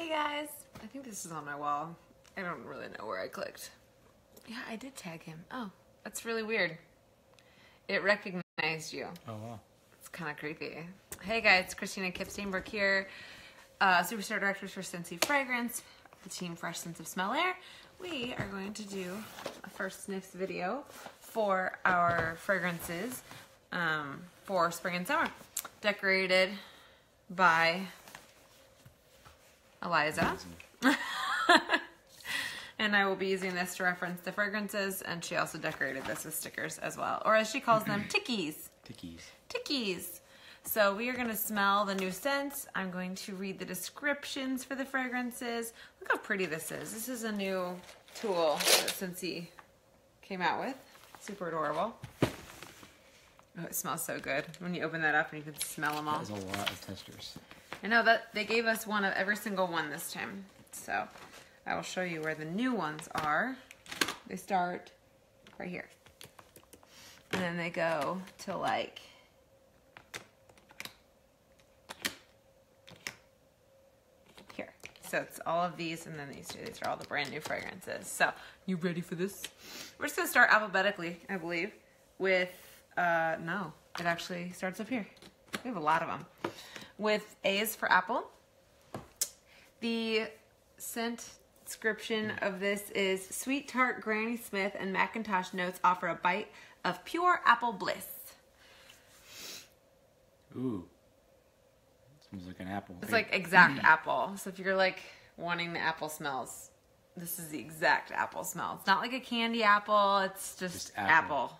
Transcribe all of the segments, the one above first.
Hey guys, I think this is on my wall. I don't really know where I clicked. Yeah, I did tag him. Oh, that's really weird. It recognized you. Oh, wow. It's kind of creepy. Hey guys, Christina Kipsteinberg here, Superstar Directors for Scentsy Fragrance, the team Fresh Sense of Smell Air. We are going to do a first Sniffs video for our fragrances for spring and summer, decorated by Eliza. And I will be using this to reference the fragrances, and she also decorated this with stickers as well, or as she calls them, tickies. Tickies. Tickies. So we are going to smell the new scents. I'm going to read the descriptions for the fragrances. Look how pretty this is. This is a new tool that Scentsy came out with. Super adorable. Oh, it smells so good when you open that up and you can smell them all. That is a lot of testers. I know that they gave us one of every single one this time. So I will show you where the new ones are. They start right here. And then they go to like here. So it's all of these and then these two. These are all the brand new fragrances. So you ready for this? We're just gonna start alphabetically, I believe, with, no, it actually starts up here. We have a lot of them. With A is for apple. The scent description of this is sweet tart Granny Smith and Macintosh notes offer a bite of pure apple bliss. Ooh. Smells like an apple. It's like exact apple. So if you're like wanting the apple smells, this is the exact apple smell. It's not like a candy apple, it's just apple.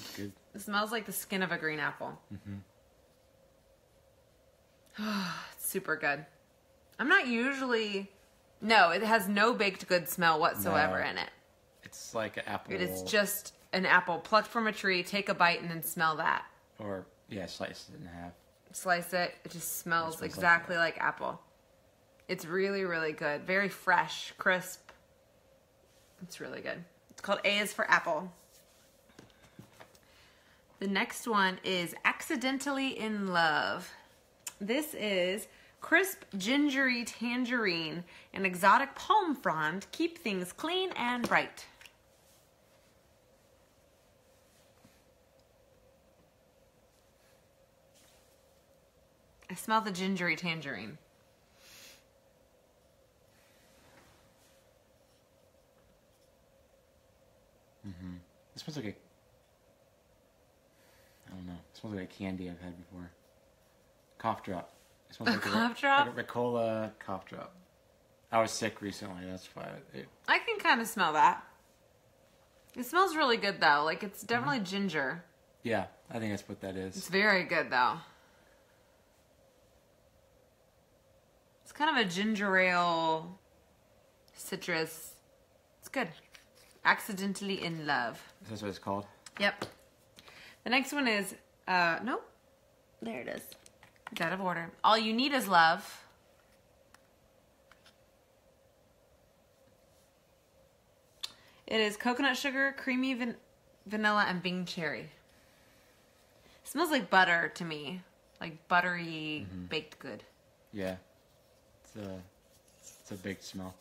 It's good. It smells like the skin of a green apple. Mm-hmm. It's super good. I'm not usually... No, it has no baked good smell whatsoever in it. It's like an apple. It is just an apple plucked from a tree, take a bite, and then smell that. Or, yeah, slice it in half. Slice it. It just smells exactly like apple. It's really, really good. Very fresh, crisp. It's really good. It's called A is for apple. The next one is Accidentally in Love. This is crisp gingery tangerine and exotic palm frond. Keep things clean and bright. I smell the gingery tangerine. Mm-hmm. It smells like a... I don't know. It smells like a candy I've had before. Cough drop. It smells like cough drop? Like a Ricola cough drop. I was sick recently, that's why. I can kind of smell that. It smells really good though. Like it's definitely ginger. Yeah, I think that's what that is. It's very good though. It's kind of a ginger ale, citrus. It's good. Accidentally in Love. That's what it's called? Yep. The next one is, nope. There it is. It's out of order. All You Need Is Love. It is coconut sugar, creamy vanilla, and Bing cherry. It smells like butter to me. Like buttery baked good. Yeah. It's a baked smell.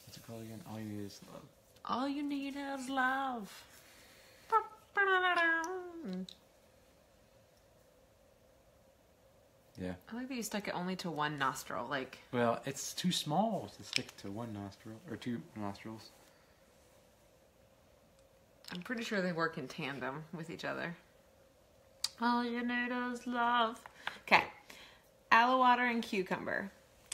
What's it called again? All You Need Is Love. All You Need Is Love. Yeah. I like that you stuck it only to one nostril. Like, well, it's too small to stick to one nostril or two nostrils. I'm pretty sure they work in tandem with each other. All you need is love. Okay. Aloe water and cucumber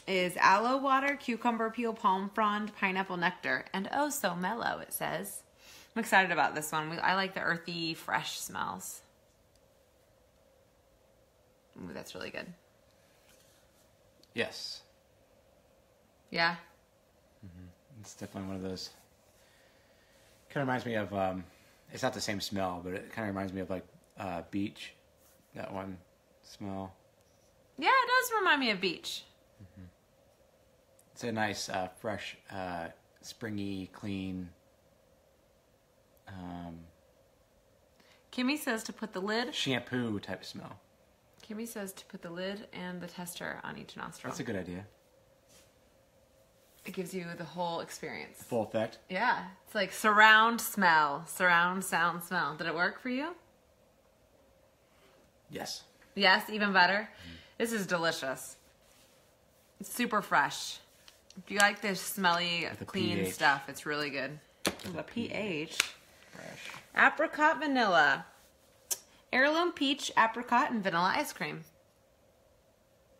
is aloe water, cucumber peel, palm frond, pineapple nectar, and oh so mellow, it says. I'm excited about this one. I like the earthy, fresh smells. Ooh, that's really good. Yes. Yeah? It's definitely one of those. Kind of reminds me of, it's not the same smell, but it kind of reminds me of like beach. That one smell. Yeah, it does remind me of beach. It's a nice, fresh, springy, clean. Kimmy says to put the lid. Shampoo type smell. Kimmy says to put the lid and the tester on each nostril. That's a good idea. It gives you the whole experience. Full effect. Yeah. It's like surround smell. Surround sound smell. Did it work for you? Yes. Yes, even better. This is delicious. It's super fresh. If you like this smelly, clean pH. stuff, it's really good. The pH. Fresh. Apricot Vanilla. Heirloom peach, apricot, and vanilla ice cream.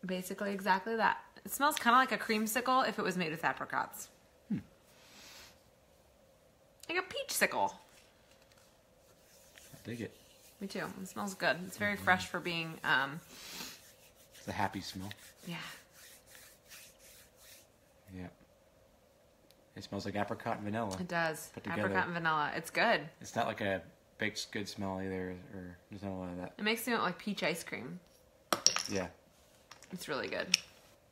Basically exactly that. It smells kind of like a creamsicle if it was made with apricots. Like a peach-sicle. I dig it. Me too. It smells good. It's very fresh for being, It's a happy smell. yeah. Yeah. It smells like apricot and vanilla. It does. Put together. Apricot and vanilla. It's good. It's not like a baked good smell either, or there's not a lot of that. It makes me want like peach ice cream. Yeah. It's really good.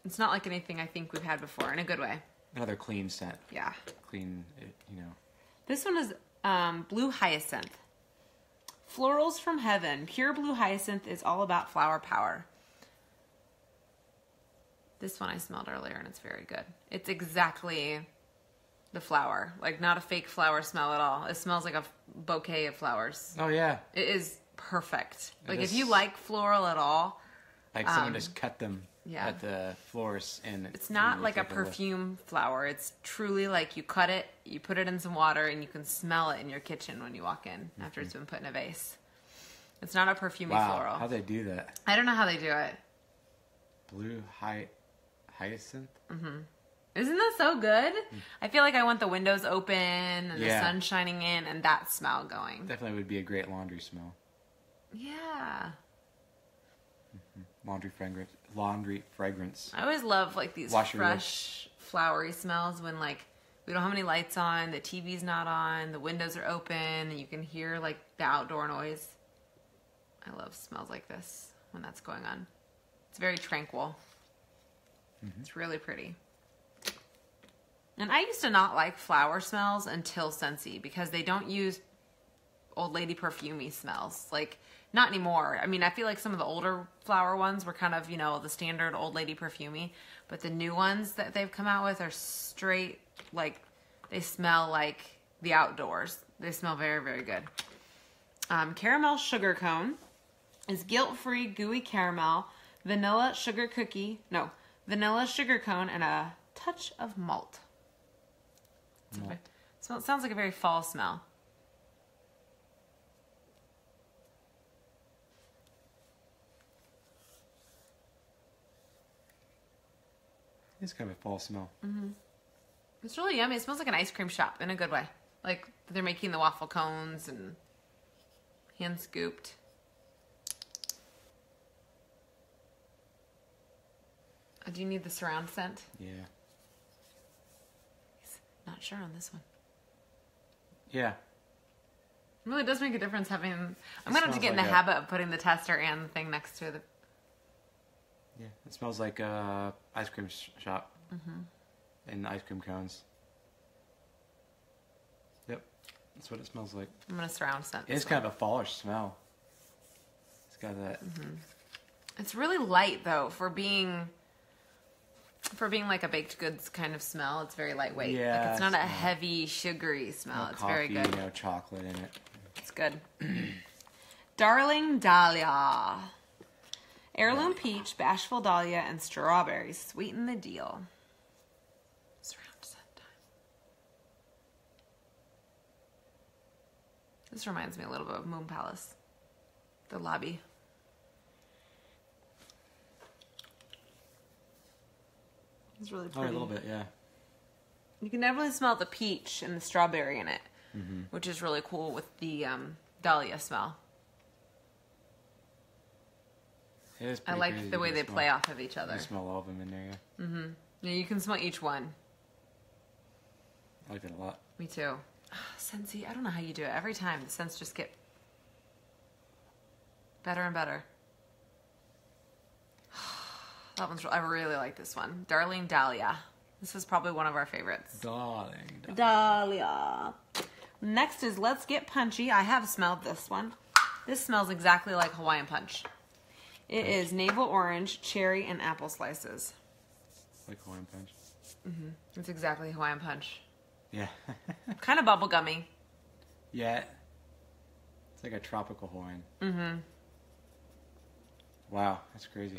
It's not like anything I think we've had before, in a good way. Another clean scent. Yeah. Clean, you know. This one is blue hyacinth. Florals from heaven. Pure blue hyacinth is all about flower power. This one I smelled earlier and it's very good. It's exactly the flower. Like not a fake flower smell at all. It smells like a bouquet of flowers. Oh, yeah. It is perfect. Like is- if you like floral at all, Like someone just cut them yeah. at the florist, and it's not you like a take look. perfume flower. It's truly like you cut it, you put it in some water, and you can smell it in your kitchen when you walk in after it's been put in a vase. It's not a perfumey Wow, floral. how'd they do that? I don't know how they do it. Blue hyacinth? Isn't that so good? I feel like I want the windows open and the Yeah. sun shining in and that smell going. Definitely would be a great laundry smell. Yeah. Laundry fragrance. I always love like these Wash your fresh, flowery smells when like we don't have any lights on, the TV's not on, the windows are open, and you can hear like the outdoor noise. I love smells like this when that's going on. It's very tranquil. It's really pretty. And I used to not like flower smells until Scentsy because they don't use old lady perfumey smells. Like, not anymore. I mean, I feel like some of the older flower ones were kind of, you know, the standard old lady perfumey. But the new ones that they've come out with are straight, like, they smell like the outdoors. They smell very, very good. Caramel sugar cone is guilt-free gooey caramel, vanilla sugar cookie, no, vanilla sugar cone, and a touch of malt. It sounds like a very fall smell. It's kind of a fall smell. It's really yummy. It smells like an ice cream shop in a good way. Like they're making the waffle cones and hand scooped. Do you need the surround scent? Yeah. Not sure on this one. Yeah. It really does make a difference having... I'm going to have to smells get in like the habit of putting the tester and the thing next to the... Yeah. It smells like ice cream shop. And ice cream cones. Yep. That's what it smells like. I'm going to surround scent this It's one. kind of a fallish smell. It's got that... It's really light though for being like a baked goods kind of smell. It's very lightweight. Yeah, Like it's not a it's not- heavy sugary smell. no It's coffee, very good. No chocolate in it. It's good. Darling Dahlia. Heirloom peach, bashful dahlia, and strawberries sweeten the deal. Surround scent time. This reminds me a little bit of Moon Palace. The lobby. It's really Oh, pretty. a little bit, yeah. You can definitely smell the peach and the strawberry in it, which is really cool with the dahlia smell. It is I pretty like crazy. the You way can they smell- play off of each other. You can smell all of them in there, yeah. Yeah, you can smell each one. I like it a lot. Me too. Scentsy, I don't know how you do it. Every time the scents just get better and better. That one's. I really like this one. Darling Dahlia. This is probably one of our favorites. Darling. Dahlia. Next is Let's Get Punchy. I have smelled this one. This smells exactly like Hawaiian Punch. It is navel orange, cherry, and apple slices. Like Hawaiian Punch. Mm-hmm. It's exactly Hawaiian Punch. Yeah. Kind of bubblegummy. Yeah. It's like a tropical Hawaiian. Mm-hmm. Wow, that's crazy.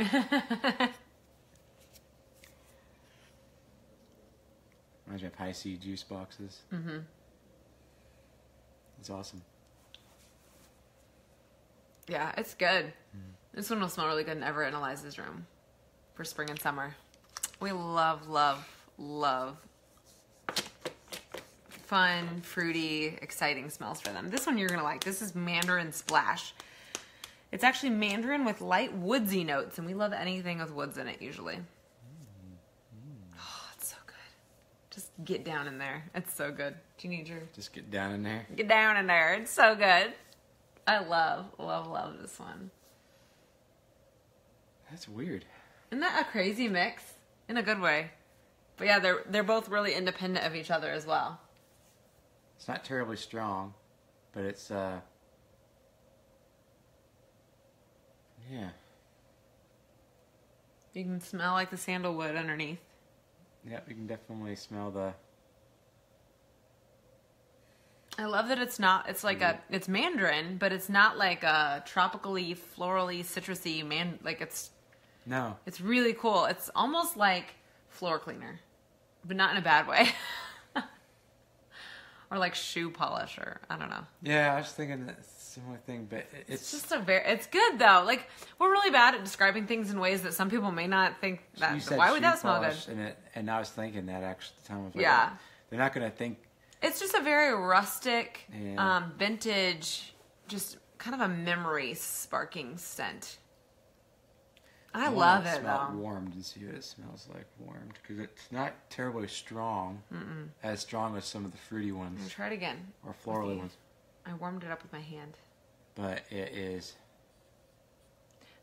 Reminds me of high C juice boxes. Mm-hmm. It's awesome. Yeah, it's good. This one will smell really good in Everett and Eliza's room for spring and summer. We love, love, love fun, fruity, exciting smells for them. This one you're going to like. This is Mandarin Splash. It's actually mandarin with light woodsy notes, and we love anything with woods in it usually. Oh, it's so good. Just get down in there. It's so good. Do you need your... Just get down in there. Get down in there. It's so good. I love, love, love this one. That's weird. Isn't that a crazy mix? In a good way. But yeah, they're both really independent of each other as well. It's not terribly strong, but it's, yeah. You can smell like the sandalwood underneath. Yeah, you can definitely smell the... I love that it's not, it's like it's mandarin, but it's not like a tropically, florally, citrusy like it's... No. It's really cool. It's almost like floor cleaner, but not in a bad way. Or like shoe polisher. I don't know. Yeah, I was thinking that similar thing, but it's just it's good though. Like, we're really bad at describing things in ways that some people may not think that. Why would that smell good? And I was thinking that actually at the time. I was like, yeah. They're not going to think. It's just a very rustic, vintage, just kind of a memory sparking scent. I love it though. though. Warmed and see what it smells like warmed, because it's not terribly strong. As strong as some of the fruity ones. I'll try it again. Or floral ones. I warmed it up with my hand. But it is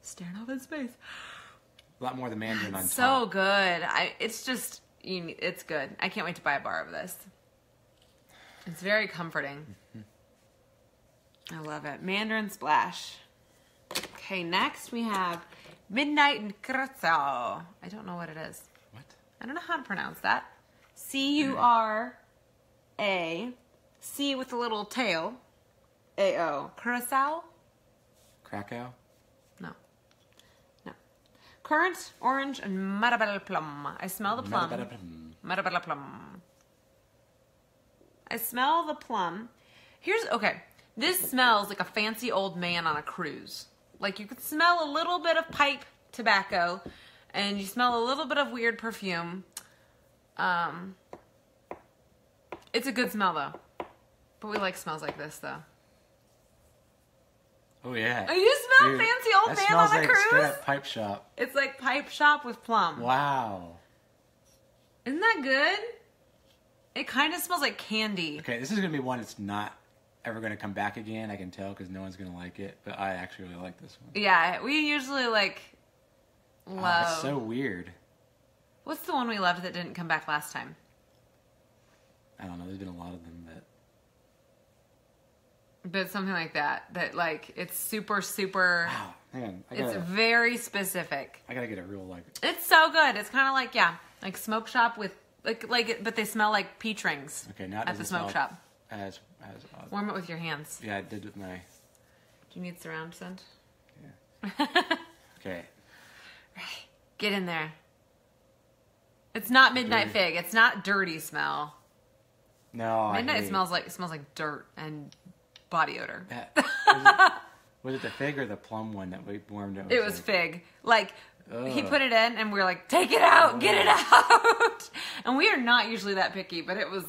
staring off in space. A lot more the mandarin on top. So good. It's just it's good. I can't wait to buy a bar of this. It's very comforting. I love it. Mandarin Splash. Okay, next we have Midnight and Carousel. I don't know what it is. What? I don't know how to pronounce that. C-U-R-A. C with a little tail. A-O. Carousel? Krakow? No. No. Currant, orange, and marabelle plum. I smell the plum. Marabelle plum. I smell the plum. Okay. This smells like a fancy old man on a cruise. Like, you could smell a little bit of pipe tobacco, and you smell a little bit of weird perfume. It's a good smell, though. But we like smells like this, though. Oh, yeah. Oh, you smell fancy old man on a like cruise? Straight up pipe shop. It's like pipe shop with plum. Wow. Isn't that good? It kind of smells like candy. Okay, this is going to be one that's not ever going to come back again, I can tell, because no one's going to like it. But I actually really like this one. Yeah, we usually love... Oh, it's so weird. What's the one we loved that didn't come back last time? I don't know, there's been a lot of them, But something like that. That, like, it's super, super... Wow, hang on. It's very specific. I gotta get a real, like... It's so good. It's kind of like, like smoke shop with... but they smell like peach rings. Okay, not at the smoke shop. As warm it with your hands. Yeah, I did with my... Do you need surround scent? Yeah. Okay. Right. Get in there. It's not Midnight Fig. It's not dirty smell. No, Midnight smells like dirt and body odor. Was it the fig or the plum one that we warmed up? It was fig. Like, he put it in and we were like, take it out, get it out. And we are not usually that picky, but it was...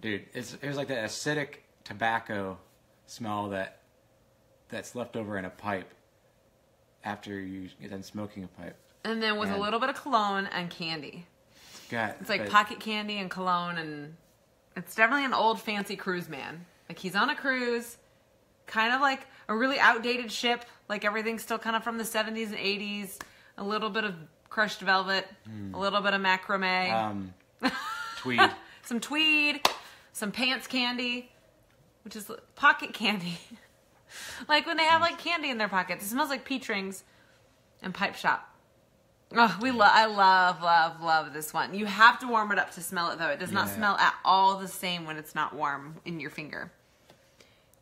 Dude, it was like that acidic tobacco smell that's left over in a pipe after you get done smoking a pipe. And then with a little bit of cologne and candy. It's like pocket candy and cologne, and it's definitely an old fancy cruise man. Like, he's on a cruise, kind of like a really outdated ship, like everything's still kind of from the 70s and 80s, a little bit of crushed velvet, a little bit of macrame. Tweed. Some tweed, some pants candy, which is pocket candy. Like when they have like candy in their pockets. It smells like peach rings. and Pipe Shop. Oh, I love this one. You have to warm it up to smell it, though. It does not smell at all the same when it's not warm in your finger.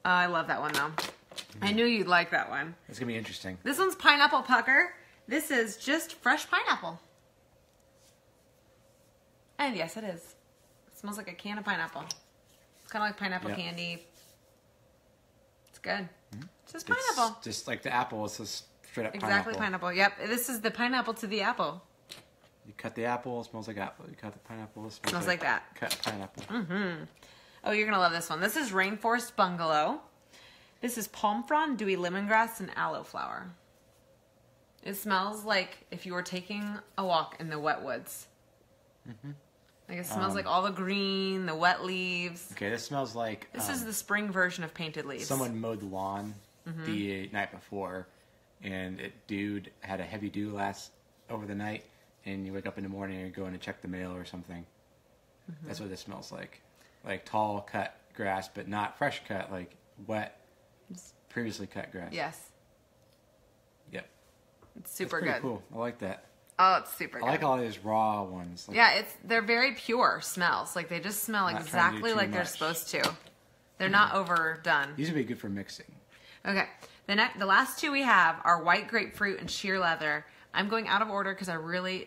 I love that one, though. I knew you'd like that one. It's going to be interesting. This one's Pineapple Pucker. This is just fresh pineapple. And yes, it is. It smells like a can of pineapple. It's kind of like pineapple candy. It's good. It's just pineapple. It's just like the apple. It's just straight up exactly pineapple. Yep. This is the pineapple to the apple. You cut the apple, it smells like apple. You cut the pineapple, it smells like that. Cut pineapple. Oh, you're going to love this one. This is Rainforest Bungalow. This is palm frond, dewy lemongrass, and aloe flower. It smells like if you were taking a walk in the wet woods. Like it smells like all the green, the wet leaves. Okay, this smells like... This is the spring version of Painted Leaves. Someone mowed the lawn the night before, and dude had a heavy dew over the night, and you wake up in the morning and you're going to check the mail or something. That's what this smells like. Like tall cut grass, but not fresh cut, like wet, previously cut grass. Yes. Yep. It's super That's pretty good. cool. I like that. Oh, it's super good. I like all these raw ones. Like, yeah, they're very pure smells. Like they just smell exactly like they're supposed to. They're not overdone. These would be good for mixing. Okay. The last two we have are White Grapefruit and Sheer Leather. I'm going out of order because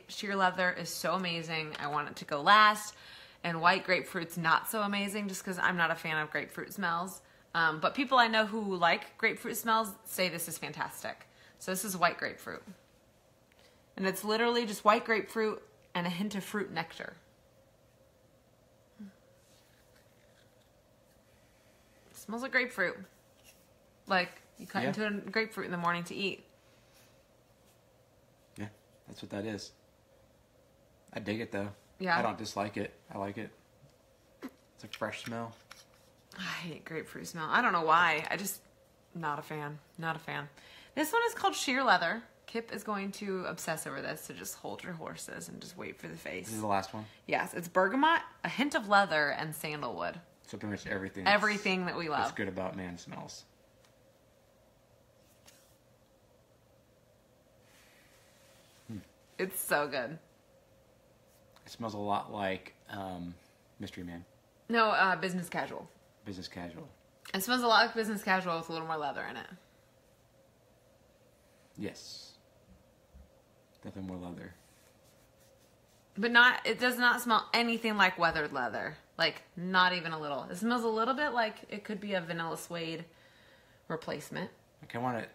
Sheer Leather is so amazing. I want it to go last. And White Grapefruit's not so amazing just because I'm not a fan of grapefruit smells. But people I know who like grapefruit smells say this is fantastic. So this is White Grapefruit. And it's literally just white grapefruit and a hint of fruit nectar. It smells like grapefruit. Like you cut into a grapefruit in the morning to eat. Yeah, that's what that is. I dig it though. Yeah. I don't dislike it. I like it. It's a fresh smell. I hate grapefruit smell. I don't know why. Not a fan. Not a fan. This one is called Sheer Leather. Kip is going to obsess over this, so just hold your horses and just wait for the face. This is the last one? Yes, it's bergamot, a hint of leather, and sandalwood. So pretty much everything. Everything that we love. That's good about man smells. It's so good. It smells a lot like Mystery Man. No, Business Casual. Business Casual. It smells a lot like Business Casual with a little more leather in it. Yes. Definitely more leather. But it does not smell anything like weathered leather. Like, not even a little. It smells a little bit like it could be a vanilla suede replacement. I want to...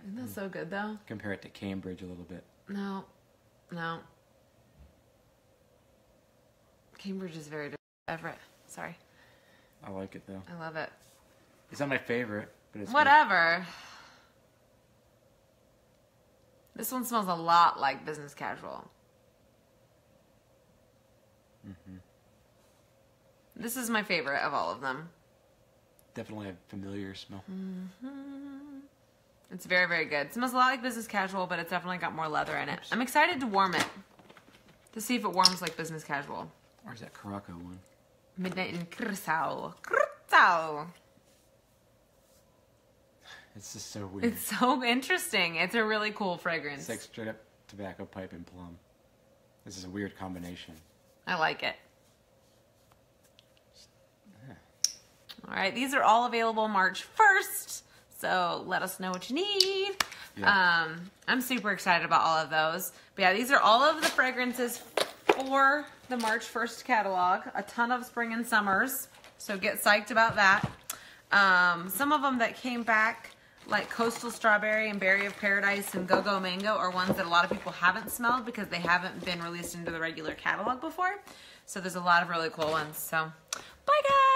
Isn't that so good, though? Compare it to Cambridge a little bit. No. Cambridge is very different. Everett. Sorry. I like it, though. I love it. It's not my favorite, but it's whatever. Good. This one smells a lot like Business Casual. This is my favorite of all of them. Definitely a familiar smell. It's very, very good. It smells a lot like Business Casual, but it's definitely got more leather in it. I'm excited to warm it. To see if it warms like Business Casual. Where's that Caraco one? Midnight in Carousel. Carousel. It's just so weird. It's so interesting. It's a really cool fragrance. It's like straight up tobacco pipe and plum. This is a weird combination. I like it. All right, these are all available March 1st, so let us know what you need. Yeah. I'm super excited about all of those. But yeah, these are all of the fragrances for the March 1st catalog. A ton of spring and summers, so get psyched about that. Some of them that came back, like Coastal Strawberry and Berry of Paradise and Go-Go Mango, are ones that a lot of people haven't smelled because they haven't been released into the regular catalog before. So there's a lot of really cool ones. So, bye guys!